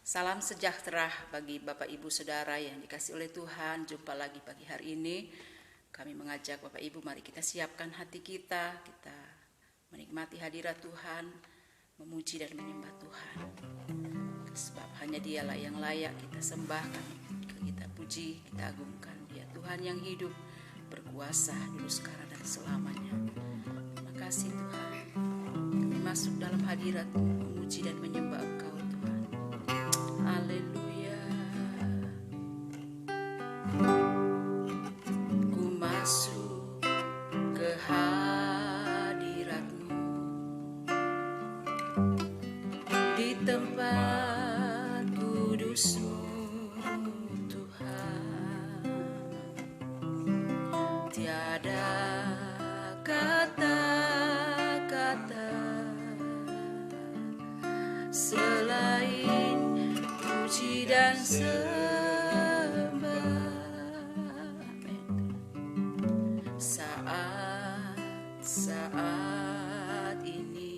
Salam sejahtera bagi Bapak Ibu Saudara yang dikasihi oleh Tuhan. Jumpa lagi pagi hari ini. Kami mengajak Bapak Ibu, mari kita siapkan hati kita. Kita menikmati hadirat Tuhan, memuji dan menyembah Tuhan. Sebab hanya Dialah yang layak kita sembahkan, kita puji, kita agungkan. Dia Tuhan yang hidup, berkuasa dulu, sekarang dan selamanya. Terima kasih Tuhan. Kami masuk dalam hadirat-Mu, memuji dan menyembah Engkau Tuhan. Haleluya. Ku masuk ke hadirat-Mu di tempat kudus-Mu Tuhan. Tiada kata-kata selain puji dan sembah. Saat ini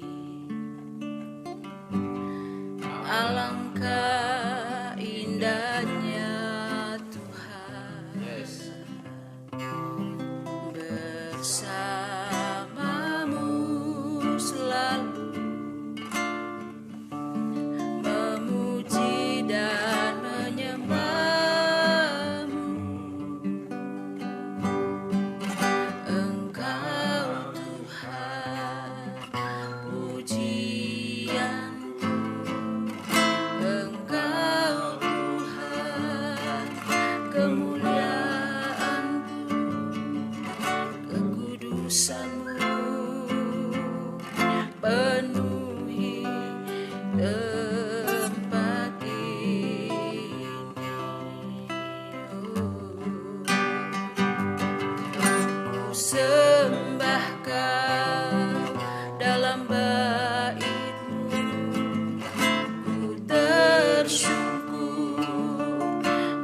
alangkah indahnya Tuhan, bersamamu selalu memuji dan menyembah-Mu. Engkau Tuhan pujianku, Engkau Tuhan kemuliaanku, kekudusan-Mu penuhi tempat ini. Ku sembah Kau dalam bait-Mu, ku tersungkur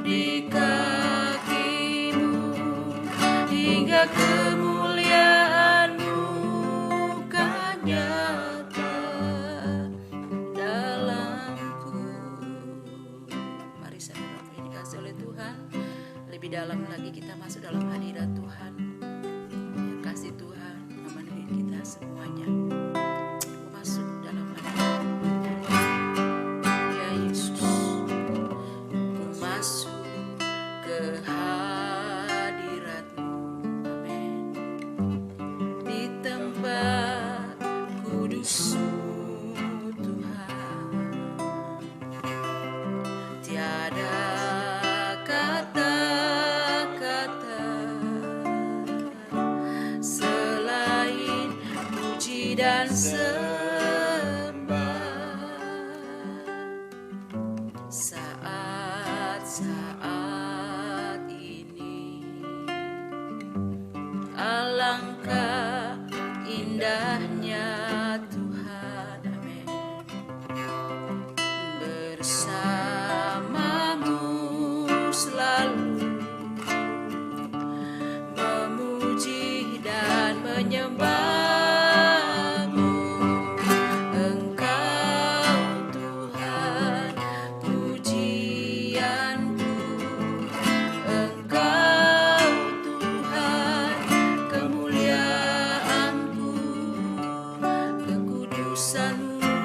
di kaki-Mu, hingga kemuliaan-Mu kan nyata dalamku. Mari saudara yang dikasihi oleh Tuhan, lebih dalam lagi kita masuk dalam hadirat Tuhan. Kasih Tuhan memenuhi kita semuanya. Masuk dalam hadirat ya Yesus. Ku masuk ke hadirat-Mu, amin, di tempat kudus-Mu Tuhan. Tiada kata-kata selain puji dan sembah. Saat ini alangkah indahnya Tuhan, amin, bersamamu selalu memuji dan menyembah-Mu. Engkau Tuhan pujianku, Engkau Tuhan kemuliaanku, kekudusan-Mu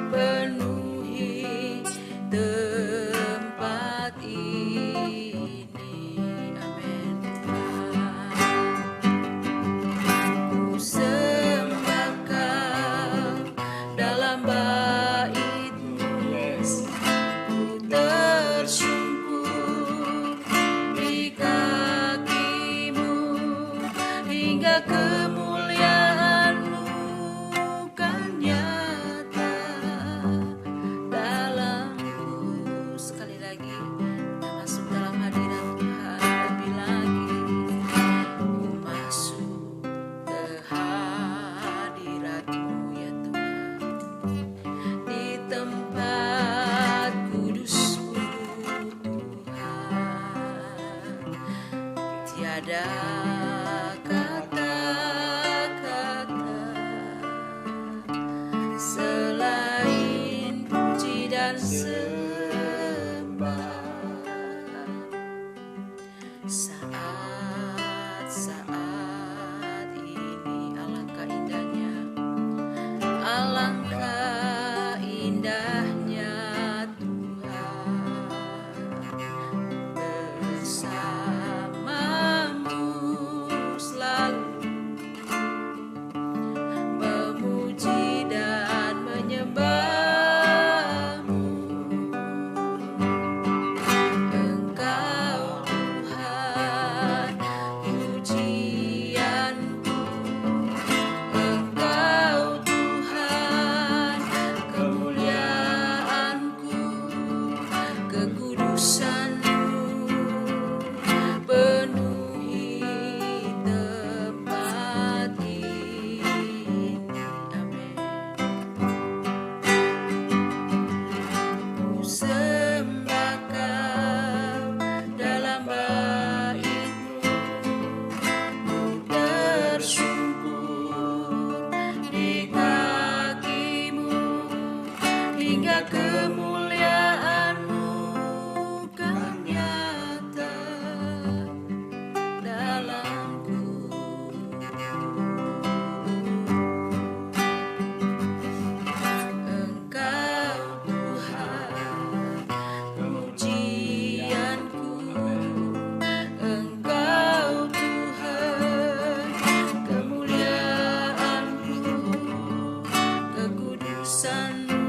penuhi dan sembah. Saat-saat ini alangkah indahnya, alangkah indahnya Tuhan bersamamu selalu, memuji dan menyembahmu. Engkau Tuhan pujianku, Engkau Tuhan kemuliaanku, kekudusan-Mu penuhi tempat ini. Amin. Ku sembah Kau dalam bait-Mu, ku tersungkur di kaki-Mu, hingga kemuliaan-Mu kan nyata dalamku. Engkau Tuhan pujianku, Engkau Tuhan kemuliaanku, kekudusan-Mu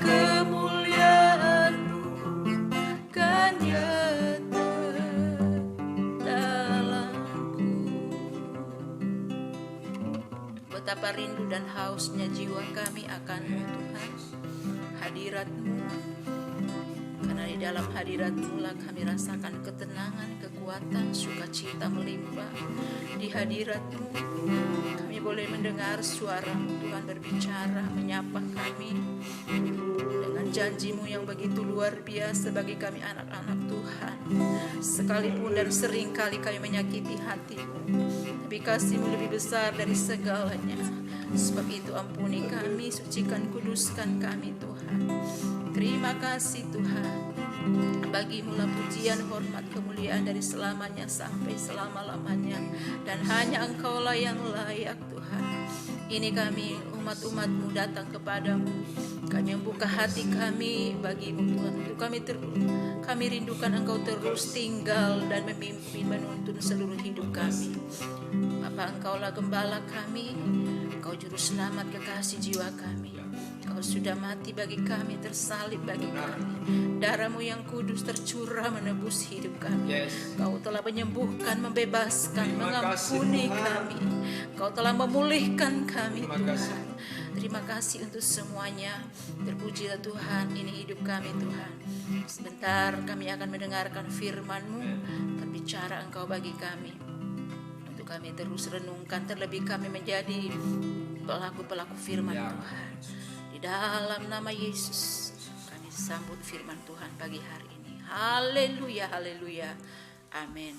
kemuliaan-Mu kan nyata dalamku. Betapa rindu dan hausnya jiwa kami akan-Mu Tuhan, hadirat-Mu. Karena di dalam hadirat-Mu lah kami rasakan ketenangan, kekuatan, sukacita melimpah. Di hadirat-Mu kami boleh mendengar suara-Mu Tuhan berbicara, menyapa kami dengan janji-Mu yang begitu luar biasa bagi kami anak-anak Tuhan. Sekalipun dan seringkali kami menyakiti hati-Mu, tapi kasih-Mu lebih besar dari segalanya. Sebab itu ampuni kami, sucikan, kuduskan kami Tuhan. Terima kasih Tuhan. Bagi-Mu lah pujian, hormat, kemuliaan dari selamanya sampai selama-lamanya. Dan hanya Engkau-lah yang layak Tuhan. Ini kami umat-umat-Mu datang kepadamu. Kami membuka hati kami bagi-Mu Tuhan. Untuk kami rindukan Engkau terus tinggal dan memimpin, menuntun seluruh hidup kami. Bapa, Engkau-lah gembala kami. Engkau juru selamat kekasih jiwa kami. Engkau sudah mati bagi kami, tersalib bagi kami. Darah-Mu yang kudus tercurah menebus hidup kami. Engkau telah menyembuhkan, membebaskan, mengampuni kami. Engkau telah memulihkan kami Tuhan. Terima kasih untuk semuanya. Terpujilah Tuhan, ini hidup kami Tuhan. Sebentar kami akan mendengarkan firman-Mu. Berbicara Engkau bagi kami. Untuk kami terus renungkan, terlebih kami menjadi pelaku-pelaku firman Tuhan. Di dalam nama Yesus kami sambut firman Tuhan pagi hari ini. Haleluya, haleluya. Amin.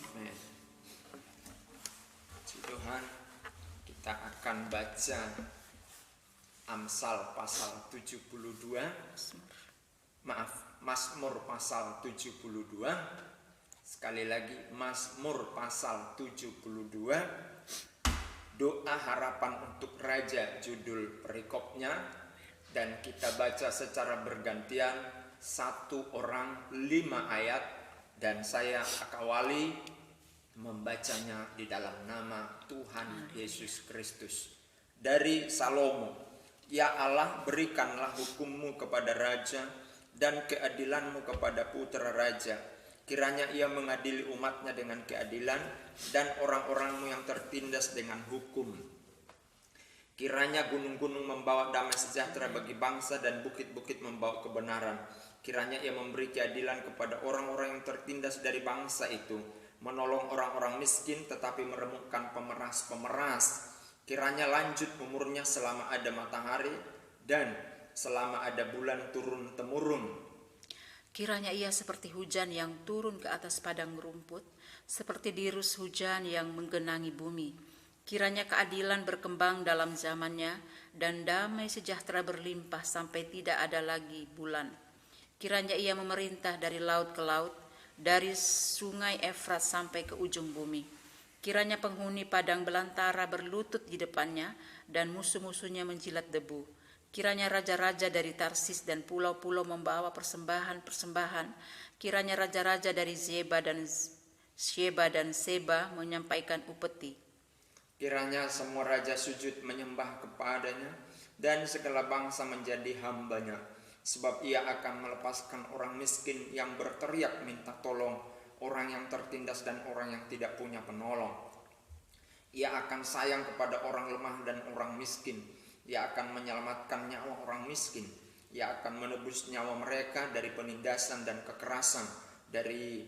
Puji Tuhan, kita akan baca Amsal pasal 72. Mazmur pasal 72. Sekali lagi Mazmur pasal 72. Doa harapan untuk raja judul perikopnya. Dan kita baca secara bergantian, satu orang 5 ayat, dan saya akawali membacanya di dalam nama Tuhan Yesus Kristus. Dari Salomo, ya Allah, berikanlah hukum-Mu kepada raja dan keadilan-Mu kepada putra raja. Kiranya ia mengadili umat-Nya dengan keadilan dan orang-orang-Mu yang tertindas dengan hukum. Kiranya gunung-gunung membawa damai sejahtera bagi bangsa dan bukit-bukit membawa kebenaran. Kiranya ia memberi keadilan kepada orang-orang yang tertindas dari bangsa itu, menolong orang-orang miskin tetapi meremukkan pemeras-pemeras. Kiranya lanjut umurnya selama ada matahari dan selama ada bulan turun-temurun. Kiranya ia seperti hujan yang turun ke atas padang rumput, seperti dirus hujan yang menggenangi bumi. Kiranya keadilan berkembang dalam zamannya dan damai sejahtera berlimpah sampai tidak ada lagi bulan. Kiranya ia memerintah dari laut ke laut, dari sungai Efrat sampai ke ujung bumi. Kiranya penghuni padang belantara berlutut di depannya dan musuh-musuhnya menjilat debu. Kiranya raja-raja dari Tarsis dan pulau-pulau membawa persembahan-persembahan. Kiranya raja-raja dari Sheba dan Seba menyampaikan upeti. Kiranya semua raja sujud menyembah kepadanya dan segala bangsa menjadi hamba-Nya. Sebab ia akan melepaskan orang miskin yang berteriak minta tolong, orang yang tertindas dan orang yang tidak punya penolong. Ia akan sayang kepada orang lemah dan orang miskin. Ia akan menyelamatkan nyawa orang miskin. Ia akan menebus nyawa mereka dari penindasan dan kekerasan. Dari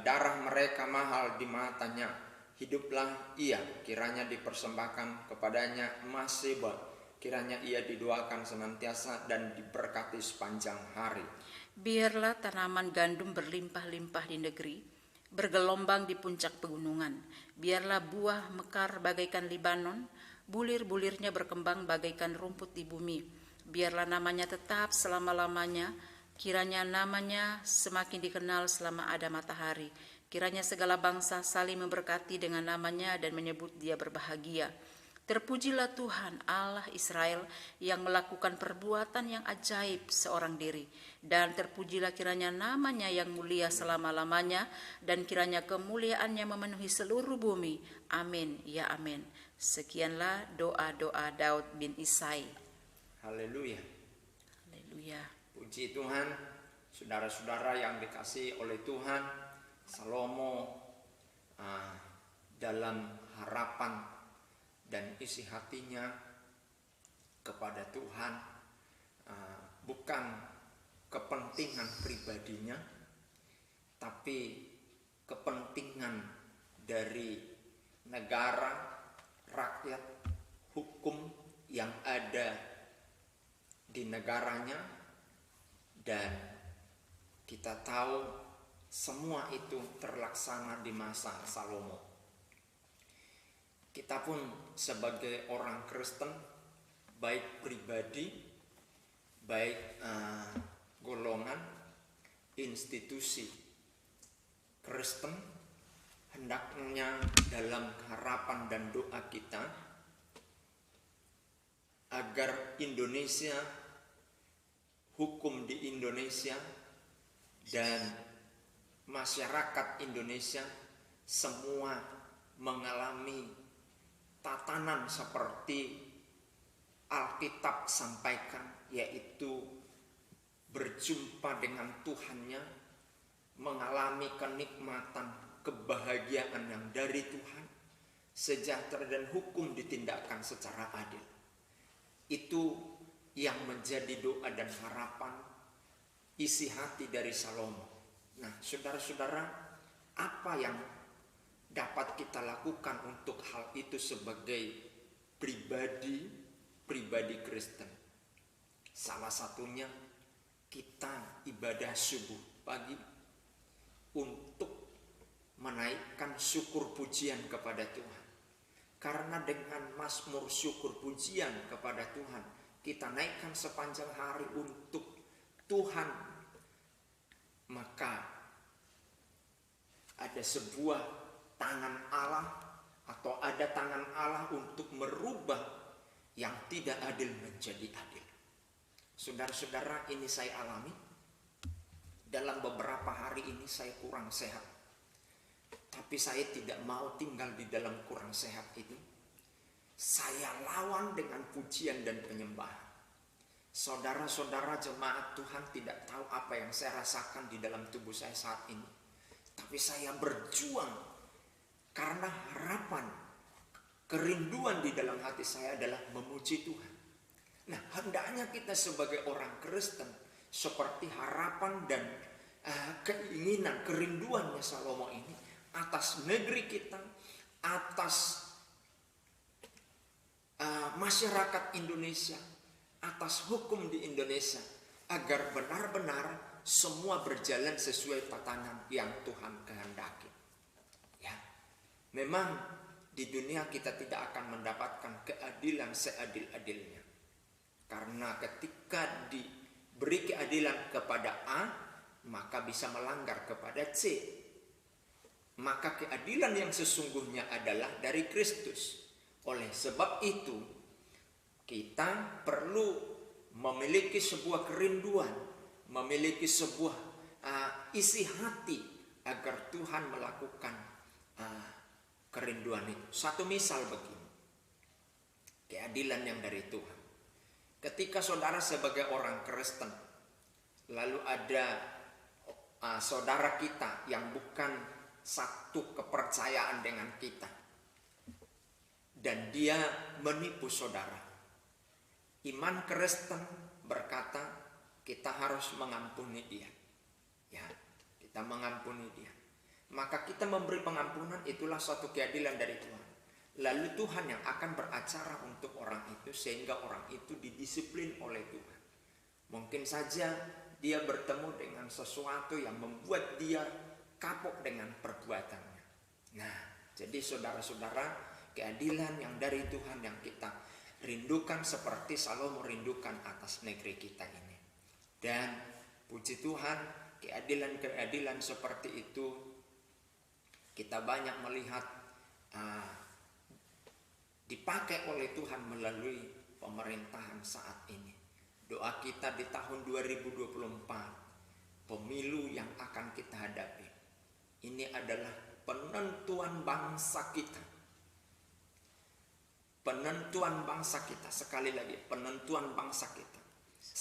darah mereka mahal di mata-Nya. Hiduplah ia, kiranya dipersembahkan kepadanya emas Sheba. Kiranya ia didoakan senantiasa dan diberkati sepanjang hari. Biarlah tanaman gandum berlimpah-limpah di negeri, bergelombang di puncak pegunungan. Biarlah buah mekar bagaikan Libanon, bulir-bulirnya berkembang bagaikan rumput di bumi. Biarlah namanya tetap selama-lamanya, kiranya namanya semakin dikenal selama ada matahari. Kiranya segala bangsa saling memberkati dengan namanya dan menyebut dia berbahagia. Terpujilah Tuhan Allah Israel yang melakukan perbuatan yang ajaib seorang diri. Dan terpujilah kiranya namanya yang mulia selama-lamanya dan kiranya kemuliaannya memenuhi seluruh bumi. Amin, ya amin. Sekianlah doa-doa Daud bin Isai. Haleluya. Haleluya. Puji Tuhan, saudara-saudara yang dikasihi oleh Tuhan, Salomo dalam harapan dan isi hatinya kepada Tuhan, bukan kepentingan pribadinya, tapi kepentingan dari negara, rakyat, hukum yang ada di negaranya. Dan kita tahu semua itu terlaksana di masa Salomo. Kita pun sebagai orang Kristen, baik pribadi, baik golongan, institusi Kristen, hendaknya dalam harapan dan doa kita agar Indonesia, hukum di Indonesia, dan masyarakat Indonesia semua mengalami tatanan seperti Alkitab sampaikan, yaitu berjumpa dengan Tuhannya, mengalami kenikmatan, kebahagiaan yang dari Tuhan, sejahtera dan hukum ditindakkan secara adil. Itu yang menjadi doa dan harapan isi hati dari Salomo. Nah, saudara-saudara, apa yang dapat kita lakukan untuk hal itu sebagai pribadi Kristen? Salah satunya kita ibadah subuh pagi untuk menaikkan syukur pujian kepada Tuhan. Karena dengan mazmur syukur pujian kepada Tuhan, kita naikkan sepanjang hari untuk Tuhan, maka ada sebuah tangan Allah atau ada tangan Allah untuk merubah yang tidak adil menjadi adil. Saudara-saudara, ini saya alami. Dalam beberapa hari ini saya kurang sehat, tapi saya tidak mau tinggal di dalam kurang sehat itu. Saya lawan dengan pujian dan penyembahan. Saudara-saudara jemaat Tuhan tidak tahu apa yang saya rasakan di dalam tubuh saya saat ini. Tapi saya berjuang karena harapan, kerinduan di dalam hati saya adalah memuji Tuhan. Nah, hendaknya kita sebagai orang Kristen seperti harapan dan keinginan, kerinduannya Salomo ini atas negeri kita, atas masyarakat Indonesia, atas hukum di Indonesia, agar benar-benar semua berjalan sesuai tatanan yang Tuhan kehendaki. Ya, memang di dunia kita tidak akan mendapatkan keadilan seadil-adilnya, karena ketika diberi keadilan kepada A, maka bisa melanggar kepada C. Maka keadilan yang sesungguhnya adalah dari Kristus. Oleh sebab itu, kita perlu memiliki sebuah kerinduan, memiliki sebuah isi hati agar Tuhan melakukan kerinduan itu. Satu misal begini, keadilan yang dari Tuhan. Ketika saudara sebagai orang Kristen, lalu ada saudara kita yang bukan satu kepercayaan dengan kita, dan dia menipu saudara. Iman Kristen berkata kita harus mengampuni dia. Ya, kita mengampuni dia. Maka kita memberi pengampunan, itulah suatu keadilan dari Tuhan. Lalu Tuhan yang akan beracara untuk orang itu sehingga orang itu didisiplin oleh Tuhan. Mungkin saja dia bertemu dengan sesuatu yang membuat dia kapok dengan perbuatannya. Nah, jadi saudara-saudara, keadilan yang dari Tuhan yang kita rindukan seperti Salomo rindukan atas negeri kita ini. Dan puji Tuhan, keadilan-keadilan seperti itu kita banyak melihat dipakai oleh Tuhan melalui pemerintahan saat ini. Doa kita di tahun 2024, pemilu yang akan kita hadapi, ini adalah penentuan bangsa kita. Penentuan bangsa kita, sekali lagi penentuan bangsa kita.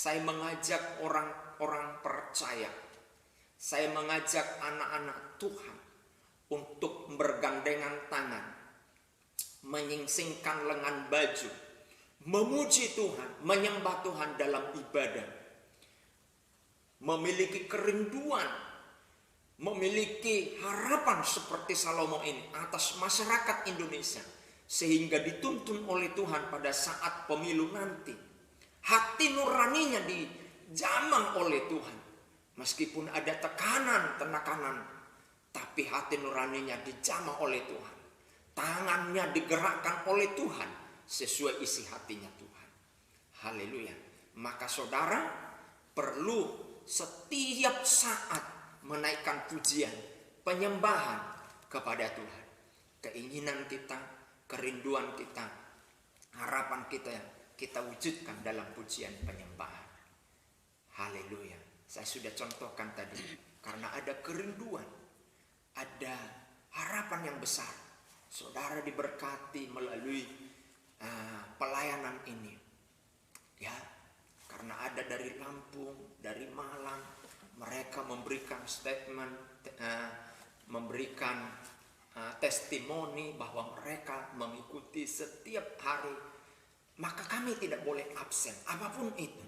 Saya mengajak orang-orang percaya, saya mengajak anak-anak Tuhan untuk bergandengan tangan, menyingsingkan lengan baju, memuji Tuhan, menyembah Tuhan dalam ibadah, memiliki kerinduan, memiliki harapan seperti Salomo ini atas masyarakat Indonesia, sehingga dituntun oleh Tuhan pada saat pemilu nanti. Hati nuraninya dijamah oleh Tuhan. Meskipun ada tekanan, tapi hati nuraninya dijamah oleh Tuhan. Tangannya digerakkan oleh Tuhan sesuai isi hatinya Tuhan. Haleluya. Maka saudara perlu setiap saat menaikkan pujian, penyembahan kepada Tuhan. Keinginan kita, kerinduan kita, harapan kita wujudkan dalam pujian penyembahan. Haleluya. Saya sudah contohkan tadi, karena ada kerinduan, ada harapan yang besar. Saudara diberkati melalui pelayanan ini. Ya, karena ada dari Lampung, dari Malang, mereka memberikan statement, memberikan testimoni bahwa mereka mengikuti setiap hari. Maka kami tidak boleh absen, apapun itu.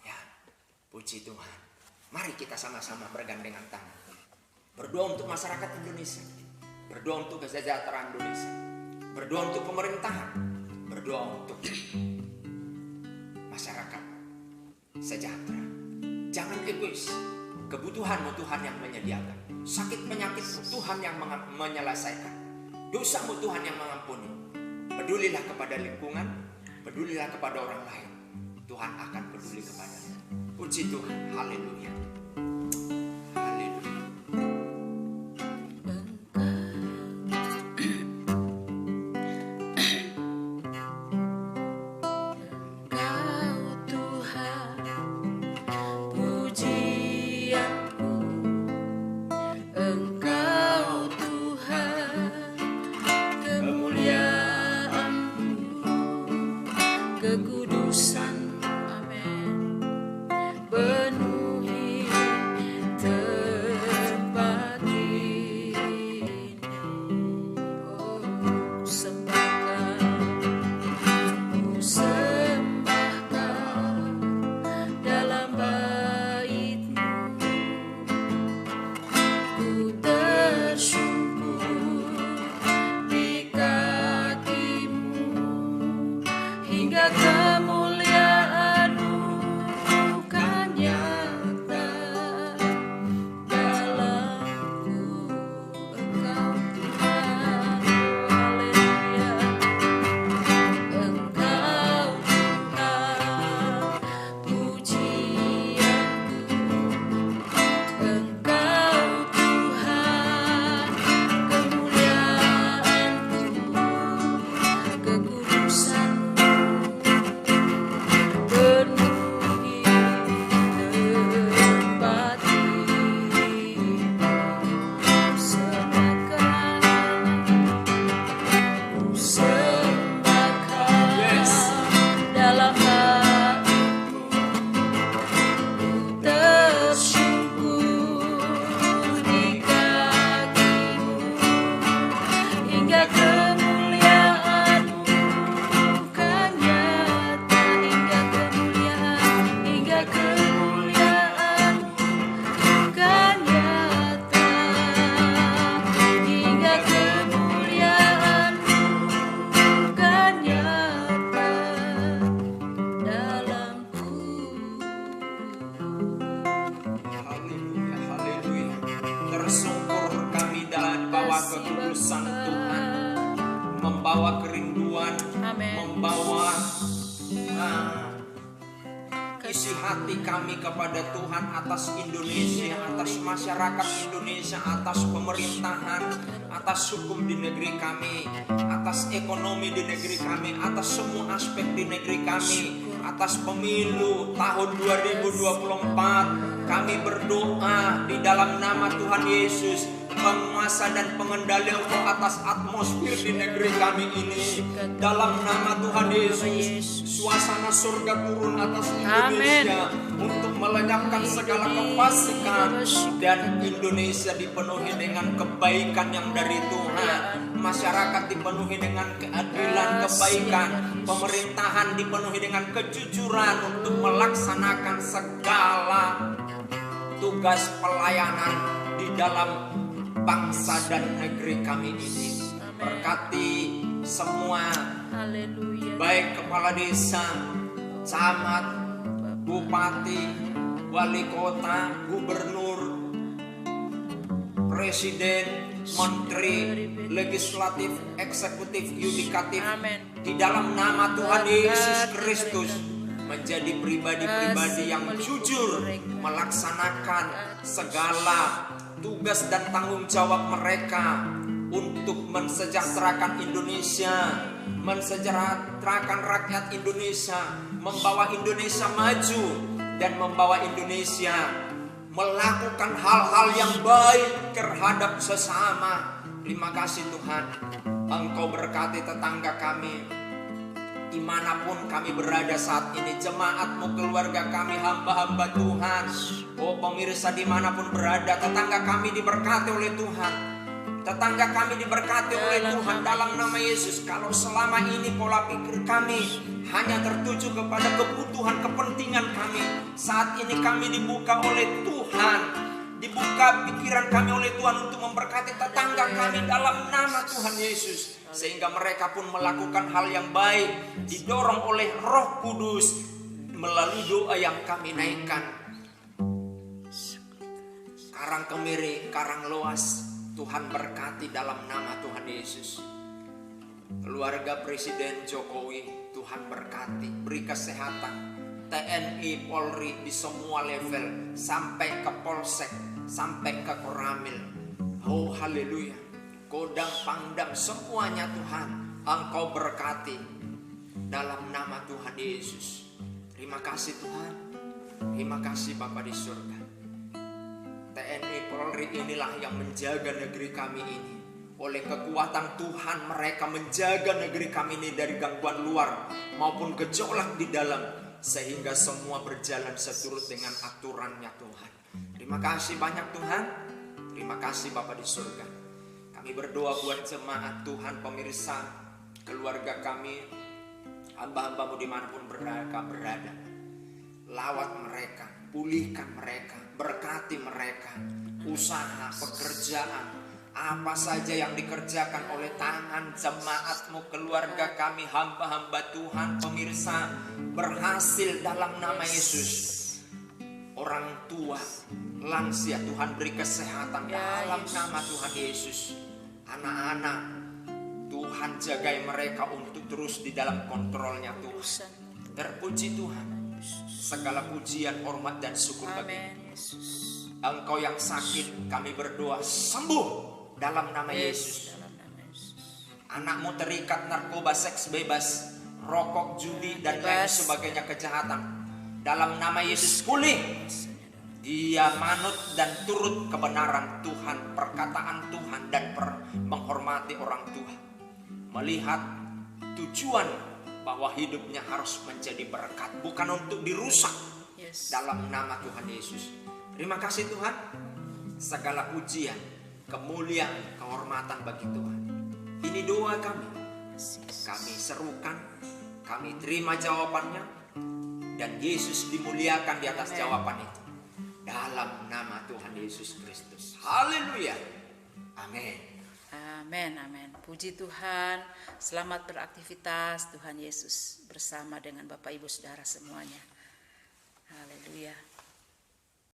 Ya, puji Tuhan. Mari kita sama-sama bergandengan tangan. Berdoa untuk masyarakat Indonesia. Berdoa untuk kesejahteraan Indonesia. Berdoa untuk pemerintahan. Berdoa untuk masyarakat sejahtera. Jangan egois. Kebutuhanmu Tuhan yang menyediakan. Sakit penyakit Tuhan yang menyelesaikan. Dosamu Tuhan yang mengampuni. Pedulilah kepada lingkungan. Pedulilah kepada orang lain. Tuhan akan peduli kepadanya. Puji Tuhan. Haleluya. Haleluya. Engkau Tuhan, pujianku. Engkau Tuhan, kemuliaanmu, kekudusan, amin, penuhi tempat ini. Oh, ku sembahkan dalam bait-Mu, ku tersungkur di kaki-Mu, hingga kemuliaan-Mu kan nyata dalamku. Engkau Tuhan, haleluya. Engkau Tuhan, pujianku. Engkau Tuhan, kemuliaanku, kekudusan-Mu, penuhi tempat ini. Ku sembahkan dalam bait-Mu, ku tersungkur di kaki-Mu, hingga kemuliaan-Mu kan nyata. Hingga kemuliaan-Mu kan nyata. Hingga kemuliaan-Mu kan nyata dalamku. Haleluya, haleluya. Tersungkur kami dalam bawah kekudusan Tuhan, membawa kerinduan, Amin. membawa isi hati kami kepada Tuhan atas Indonesia, atas masyarakat Indonesia, atas pemerintahan, atas hukum di negeri kami, atas ekonomi di negeri kami, atas semua aspek di negeri kami, atas pemilu tahun 2024. Kami berdoa di dalam nama Tuhan Yesus, penguasa dan pengendali roh atas atmosfer di negeri kami ini. Dalam nama Tuhan Yesus, suasana surga turun atas Indonesia untuk melenyapkan segala kefasikan, dan Indonesia dipenuhi dengan kebaikan yang dari Tuhan. Masyarakat dipenuhi dengan keadilan, kebaikan. Pemerintahan dipenuhi dengan kejujuran untuk melaksanakan segala tugas pelayanan di dalam bangsa dan negeri kami ini. Berkati semua, baik kepala desa, camat, bupati, wali kota, gubernur, presiden, menteri, legislatif, eksekutif, yudikatif, di dalam nama Tuhan Yesus Kristus, menjadi pribadi-pribadi yang jujur melaksanakan segala tugas dan tanggung jawab mereka untuk mensejahterakan Indonesia, mensejahterakan rakyat Indonesia, membawa Indonesia maju, dan membawa Indonesia melakukan hal-hal yang baik terhadap sesama. Terima kasih Tuhan, Engkau berkati tetangga kami dimanapun kami berada saat ini, jemaat-Mu, keluarga kami, hamba-hamba Tuhan. Oh pemirsa dimanapun berada, tetangga kami diberkati oleh Tuhan. Tetangga kami diberkati oleh Tuhan dalam nama Yesus. Kalau selama ini pola pikir kami hanya tertuju kepada kebutuhan, kepentingan kami, saat ini kami dibuka oleh Tuhan, dibuka pikiran kami oleh Tuhan untuk memberkati tetangga kami dalam nama Tuhan Yesus, sehingga mereka pun melakukan hal yang baik, didorong oleh Roh Kudus melalui doa yang kami naikkan. Karang Kemiri, Karang Loas, Tuhan berkati dalam nama Tuhan Yesus. Keluarga Presiden Jokowi, Tuhan berkati, beri kesehatan. TNI, Polri di semua level, sampai ke Polsek, sampai ke Koramil. Oh haleluya. Kodam, Pangdam, semuanya Tuhan Engkau berkati dalam nama Tuhan Yesus. Terima kasih Tuhan. Terima kasih Bapa di surga. TNI, Polri inilah yang menjaga negeri kami ini. Oleh kekuatan Tuhan mereka menjaga negeri kami ini dari gangguan luar maupun gejolak di dalam, sehingga semua berjalan seturut dengan aturannya Tuhan. Terima kasih banyak Tuhan. Terima kasih Bapa di surga. Kami berdoa buat jemaat Tuhan, pemirsa, keluarga kami, hamba-hamba-Mu dimanapun mereka berada. Lawat mereka, pulihkan mereka, berkati mereka, usaha, pekerjaan, apa saja yang dikerjakan oleh tangan jemaat-Mu, keluarga kami, hamba-hamba Tuhan, pemirsa, berhasil dalam nama Yesus. Orang tua, lansia, Tuhan beri kesehatan dalam nama Tuhan Yesus. Anak-anak, Tuhan jagai mereka untuk terus di dalam kontrolnya Tuhan. Terpuji Tuhan. Segala pujian, hormat dan syukur bagi Engkau yang sakit, kami berdoa sembuh dalam nama Yesus. Anak-Mu terikat narkoba, seks bebas, rokok, judi dan lain sebagainya kejahatan, dalam nama Yesus pulih. Dia manut dan turut kebenaran Tuhan, perkataan Tuhan, dan menghormati orang tua, melihat tujuan bahwa hidupnya harus menjadi berkat, bukan untuk dirusak. Dalam nama Tuhan Yesus. Terima kasih Tuhan. Segala pujian, kemuliaan, kehormatan bagi Tuhan. Ini doa kami. Kami serukan, kami terima jawabannya, dan Yesus dimuliakan di atas jawaban itu. Dalam nama Tuhan Yesus Kristus. Haleluya. Amin. Amin, amin. Puji Tuhan. Selamat beraktivitas. Tuhan Yesus bersama dengan Bapak Ibu Saudara semuanya. Haleluya.